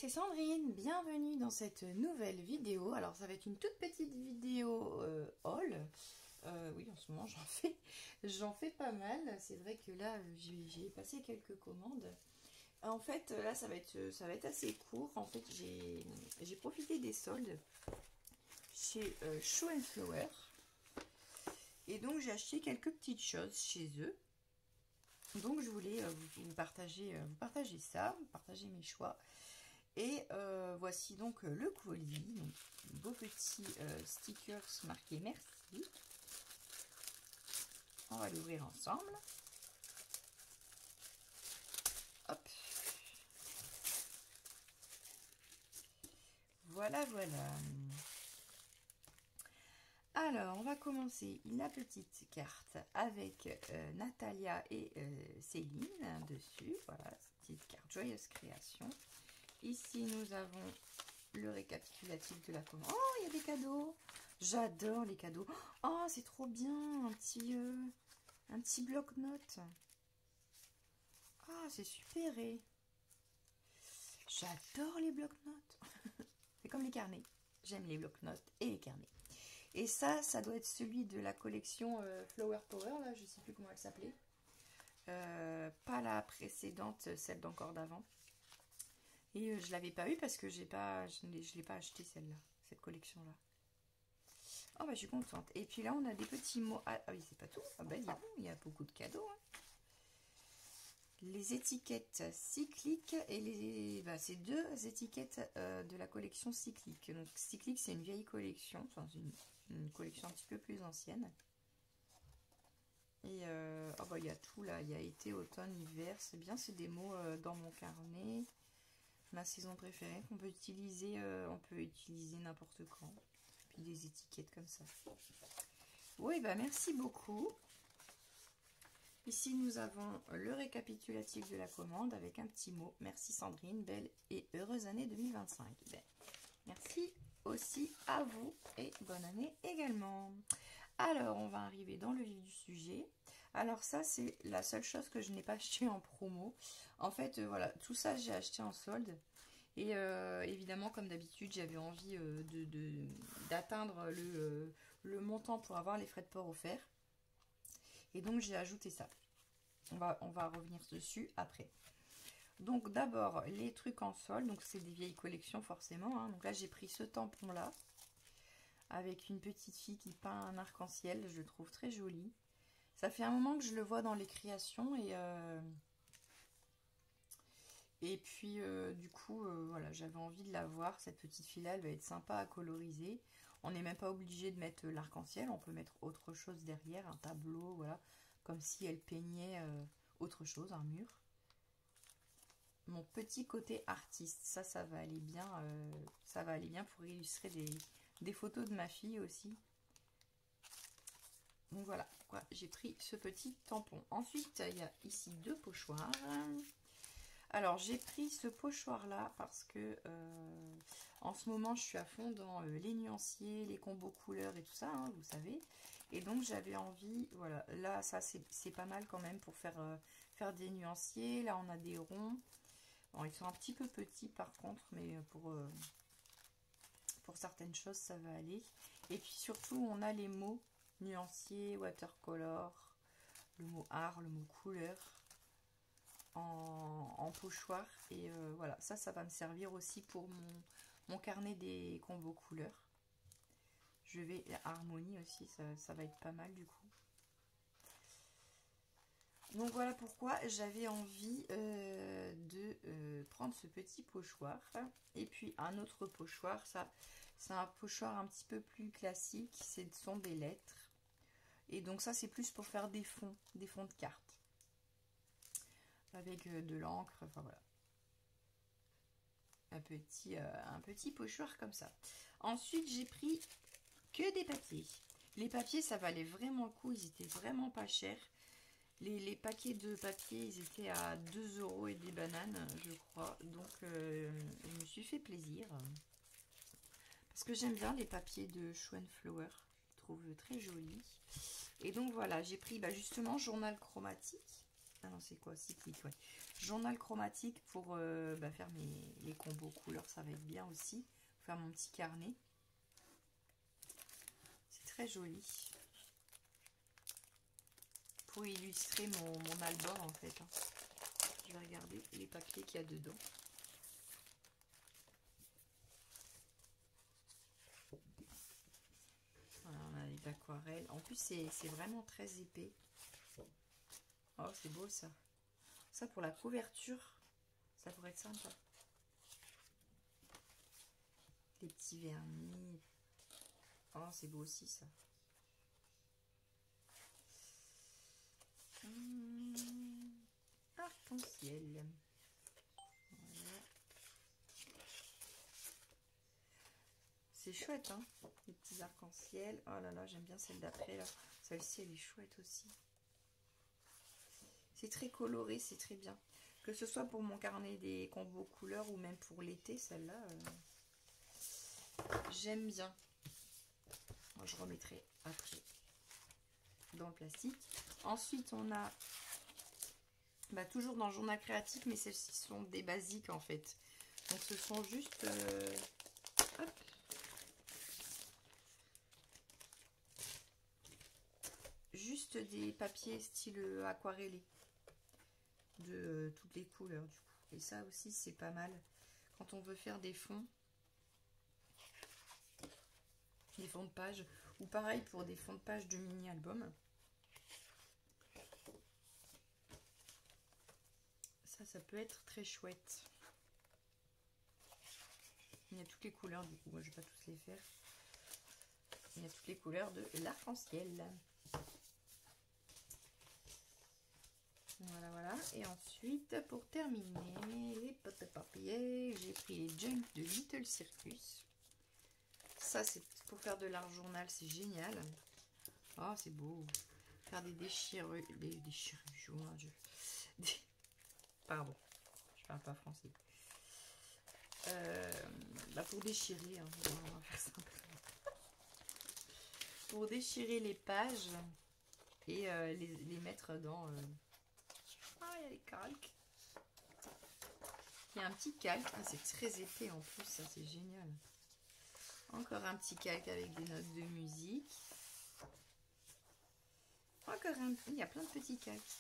c'est Sandrine, bienvenue dans cette nouvelle vidéo. Alors ça va être une toute petite vidéo haul. Oui, en ce moment j'en fais pas mal. C'est vrai que là j'ai passé quelques commandes. En fait là ça va être assez court. En fait j'ai profité des soldes chez Show & Flower. Et donc j'ai acheté quelques petites choses chez eux. Donc je voulais vous partager ça, vous partager mes choix. Et voici donc le colis, donc, beau petit stickers marqué merci. On va l'ouvrir ensemble. Hop. Voilà, voilà. Alors, on va commencer la petite carte avec Natalia et Céline dessus. Voilà, petite carte joyeuse création. Ici, nous avons le récapitulatif de la commande. Oh, il y a des cadeaux. J'adore les cadeaux. Oh, c'est trop bien. Un petit bloc-notes. Ah, c'est super. J'adore les bloc-notes. C'est comme les carnets. J'aime les bloc-notes et les carnets. Et ça doit être celui de la collection Flower Power. Là, je ne sais plus comment elle s'appelait. Pas la précédente, celle d'encore d'avant. Et je l'avais pas eu parce que je l'ai pas acheté celle-là, cette collection-là. Oh bah je suis contente. Et puis là on a des petits mots. Ah oui, c'est pas tout. Ah bah il y a beaucoup de cadeaux. Hein. Les étiquettes cycliques et c'est deux étiquettes de la collection cyclique. Donc cyclique c'est une vieille collection, enfin une collection un petit peu plus ancienne. Et oh bah il y a tout là, il y a été, automne, hiver, c'est bien, c'est des mots dans mon carnet. Ma saison préférée qu'on peut utiliser, on peut utiliser n'importe quand. Puis des étiquettes comme ça. Oui, bah merci beaucoup. Ici, nous avons le récapitulatif de la commande avec un petit mot. Merci Sandrine, belle et heureuse année 2025. Ben, merci aussi à vous et bonne année également. Alors, on va arriver dans le vif du sujet. Alors ça, c'est la seule chose que je n'ai pas acheté en promo. En fait, voilà, tout ça, j'ai acheté en solde. Et évidemment, comme d'habitude, j'avais envie d'atteindre le montant pour avoir les frais de port offerts. Et donc, j'ai ajouté ça. On va revenir dessus après. Donc, d'abord, les trucs en solde. Donc, c'est des vieilles collections, forcément. Hein. Donc là, j'ai pris ce tampon-là. Avec une petite fille qui peint un arc-en-ciel. Je le trouve très joli. Ça fait un moment que je le vois dans les créations et puis du coup voilà, j'avais envie de la voir. Cette petite fille là, elle va être sympa à coloriser. On n'est même pas obligé de mettre l'arc-en-ciel, on peut mettre autre chose derrière, un tableau, voilà, comme si elle peignait autre chose, un mur. Mon petit côté artiste, ça va aller bien, ça va aller bien pour illustrer des photos de ma fille aussi. Donc voilà, j'ai pris ce petit tampon. Ensuite, il y a ici deux pochoirs. Alors, j'ai pris ce pochoir-là parce que en ce moment, je suis à fond dans les nuanciers, les combos couleurs et tout ça, hein, vous savez. Et donc, j'avais envie, voilà, là, ça, c'est pas mal quand même pour faire des nuanciers. Là, on a des ronds. Bon, ils sont un petit peu petits par contre, mais pour certaines choses, ça va aller. Et puis surtout, on a les mots nuancier, watercolor, le mot art, le mot couleur en pochoir. Et voilà, ça va me servir aussi pour mon carnet des combos couleurs. Je vais harmonie aussi, ça va être pas mal du coup. Donc voilà pourquoi j'avais envie de prendre ce petit pochoir. Et puis un autre pochoir, ça c'est un pochoir un petit peu plus classique, ce sont des lettres. Et donc ça c'est plus pour faire des fonds de cartes. Avec de l'encre, enfin voilà. Un petit pochoir comme ça. Ensuite j'ai pris que des papiers. Les papiers ça valait vraiment le coup, ils étaient vraiment pas chers. Les paquets de papier, ils étaient à 2 € et des bananes, je crois. Donc, je me suis fait plaisir. Parce que j'aime bien les papiers de Show & Flower. Je trouve très jolis. Et donc, voilà, j'ai pris justement journal chromatique. Ah non, c'est quoi? Cyclique, ouais. Journal chromatique pour faire les combos couleurs, ça va être bien aussi. Faire mon petit carnet. C'est très joli. Pour illustrer mon album, en fait. Hein. Je vais regarder les papiers qu'il y a dedans. Voilà, on a des aquarelles. En plus, c'est vraiment très épais. Oh, c'est beau ça. Ça pour la couverture, ça pourrait être sympa. Des petits vernis. Oh, c'est beau aussi ça. Arc-en-ciel. Voilà. C'est chouette, hein, les petits arcs-en-ciel. Oh là là, j'aime bien celle d'après là. Celle-ci, elle est chouette aussi. C'est très coloré, c'est très bien. Que ce soit pour mon carnet des combos couleurs ou même pour l'été, celle-là, j'aime bien. Moi, je remettrai après dans le plastique. Ensuite, on a toujours dans le journal créatif, mais celles-ci sont des basiques en fait. Donc, ce sont juste... hop. Juste des papiers style aquarellé de toutes les couleurs du coup. Et ça aussi, c'est pas mal quand on veut faire des fonds de page, ou pareil pour des fonds de page de mini-album. Ça peut être très chouette. Il y a toutes les couleurs du coup, moi je vais pas tous les faire. Il y a toutes les couleurs de l'arc-en-ciel. Voilà, voilà. Et ensuite, pour terminer, les potes de papier, j'ai pris les Junk de Little Circus. Ça, c'est pour faire de l'art journal, c'est génial. Oh, c'est beau. Faire des déchirures. Des déchirures, oh mon Dieu. Pardon, je parle pas français. Pour déchirer, hein, on va faire simple. Pour déchirer les pages et les mettre dans... Ah, il y a les calques. Il y a un petit calque. Ah, c'est très épais en plus, ça c'est génial. Encore un petit calque avec des notes de musique. Encore un... Il y a plein de petits calques.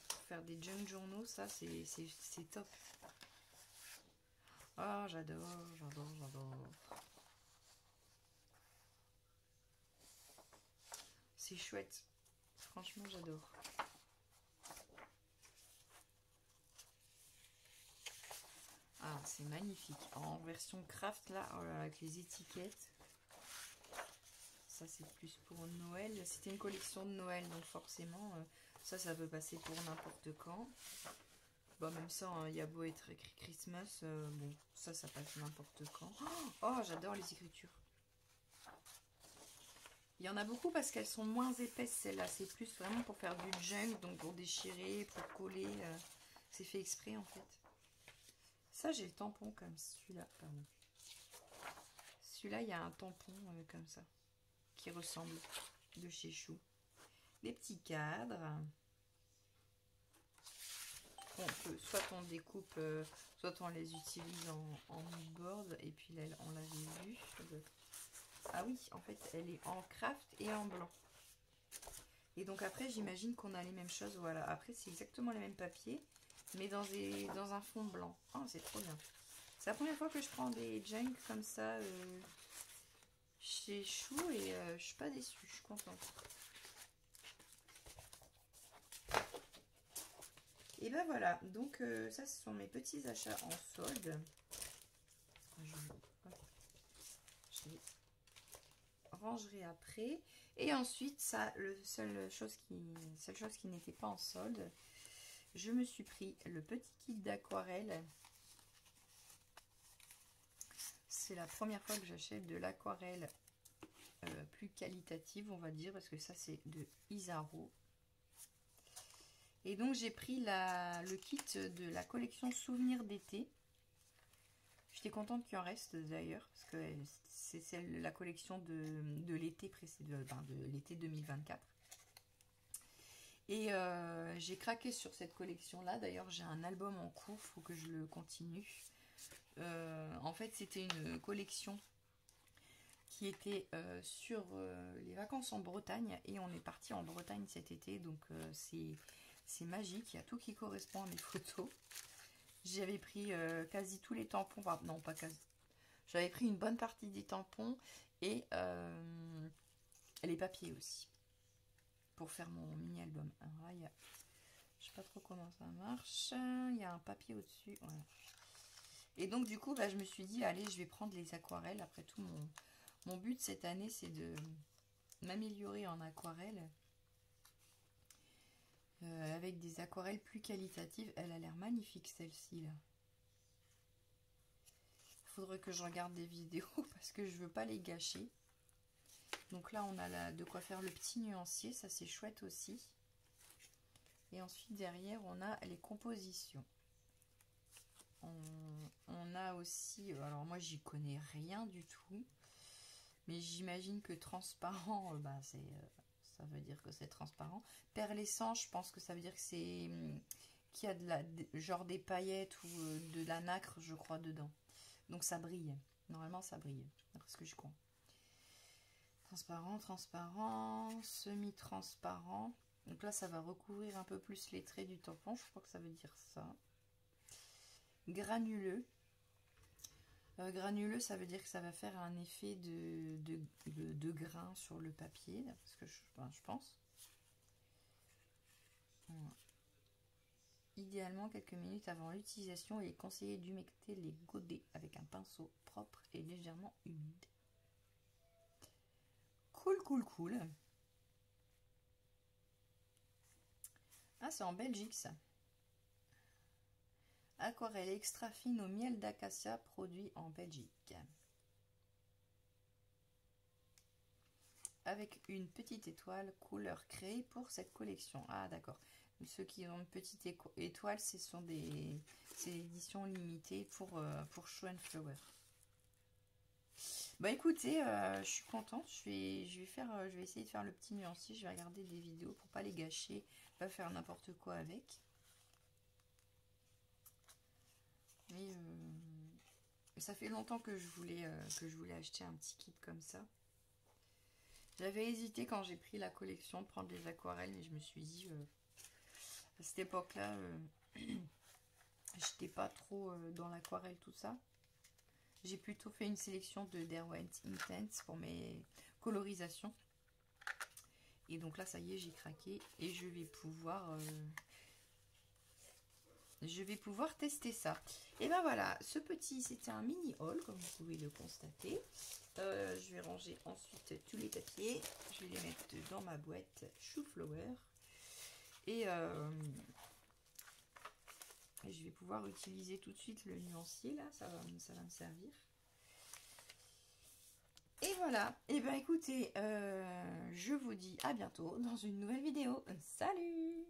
Pour faire des junk journaux, ça c'est top. Oh, j'adore, j'adore, j'adore. C'est chouette. Franchement, j'adore. Ah, c'est magnifique. En version craft, là, oh là, avec les étiquettes. Ça, c'est plus pour Noël. C'était une collection de Noël, donc forcément, ça peut passer pour n'importe quand. Bon, même ça, il y a beau être écrit Christmas, bon, ça passe n'importe quand. Oh, j'adore les écritures. Il y en a beaucoup parce qu'elles sont moins épaisses, celles-là. C'est plus vraiment pour faire du junk, donc pour déchirer, pour coller. C'est fait exprès, en fait. Ça, j'ai le tampon comme celui-là, pardon. Celui-là, il y a un tampon comme ça, qui ressemble, de chez Chou. Des petits cadres. Soit on découpe, soit on les utilise en moodboard. Et puis là, on l'avait vu. Ah oui, en fait, elle est en craft et en blanc. Et donc après, j'imagine qu'on a les mêmes choses. Voilà, après, c'est exactement les mêmes papiers, mais dans un fond blanc. Oh, c'est trop bien. C'est la première fois que je prends des junk comme ça chez Chou et je suis pas déçue, je suis contente. Et ben voilà, donc ça ce sont mes petits achats en solde. Je les rangerai après. Et ensuite, ça, seule chose qui n'était pas en solde, je me suis pris le petit kit d'aquarelle. C'est la première fois que j'achète de l'aquarelle plus qualitative, on va dire, parce que ça c'est de Isaro. Et donc j'ai pris le kit de la collection Souvenirs d'été. J'étais contente qu'il en reste d'ailleurs, parce que c'est la collection de l'été précédent, de l'été 2024. Et j'ai craqué sur cette collection-là. D'ailleurs, j'ai un album en cours, faut que je le continue. En fait, c'était une collection qui était sur les vacances en Bretagne. Et on est parti en Bretagne cet été, donc c'est magique. Il y a tout qui correspond à mes photos. J'avais pris quasi tous les tampons, enfin, non pas quasi. J'avais pris une bonne partie des tampons et les papiers aussi pour faire mon mini-album. Alors là, il y a, je sais pas trop comment ça marche. Il y a un papier au-dessus. Voilà. Et donc du coup, bah, je me suis dit, allez, je vais prendre les aquarelles. Après tout, mon but cette année, c'est de m'améliorer en aquarelle. Avec des aquarelles plus qualitatives. Elle a l'air magnifique celle-ci là. Il faudrait que je regarde des vidéos parce que je veux pas les gâcher. Donc là on a de quoi faire le petit nuancier, ça c'est chouette aussi. Et ensuite derrière on a les compositions. On a aussi, alors moi j'y connais rien du tout, mais j'imagine que transparent, bah ça veut dire que c'est transparent. Perlescent, je pense que ça veut dire que c'est qu'il y a genre des paillettes ou de la nacre, je crois, dedans. Donc ça brille. Normalement ça brille, d'après ce que je crois. Transparent, transparent, semi-transparent. Donc là ça va recouvrir un peu plus les traits du tampon, je crois que ça veut dire ça. Granuleux. Granuleux, ça veut dire que ça va faire un effet de grain sur le papier, parce que je pense. Voilà. Idéalement, quelques minutes avant l'utilisation, il est conseillé d'humecter les godets avec un pinceau propre et légèrement humide. Cool, cool, cool. Ah, c'est en Belgique, ça. Aquarelle extra fine au miel d'acacia, produit en Belgique. Avec une petite étoile, couleur créée pour cette collection. Ah, d'accord. Ceux qui ont une petite étoile, ce sont c'est éditions limitées pour Show and Flower. Bah écoutez, je suis contente. Je vais essayer de faire le petit nuancier. Je vais regarder des vidéos pour pas les gâcher, pas faire n'importe quoi avec. Mais ça fait longtemps que je voulais acheter un petit kit comme ça. J'avais hésité quand j'ai pris la collection de prendre des aquarelles, mais je me suis dit, à cette époque-là, j'étais pas trop dans l'aquarelle, tout ça. J'ai plutôt fait une sélection de Derwent Intense pour mes colorisations. Et donc là, ça y est, j'ai craqué et je vais pouvoir tester ça. Et ben voilà, c'était un mini haul, comme vous pouvez le constater. Je vais ranger ensuite tous les papiers. Je vais les mettre dans ma boîte Show Flower. Et je vais pouvoir utiliser tout de suite le nuancier là, ça va me servir. Et voilà, et ben écoutez, je vous dis à bientôt dans une nouvelle vidéo. Salut!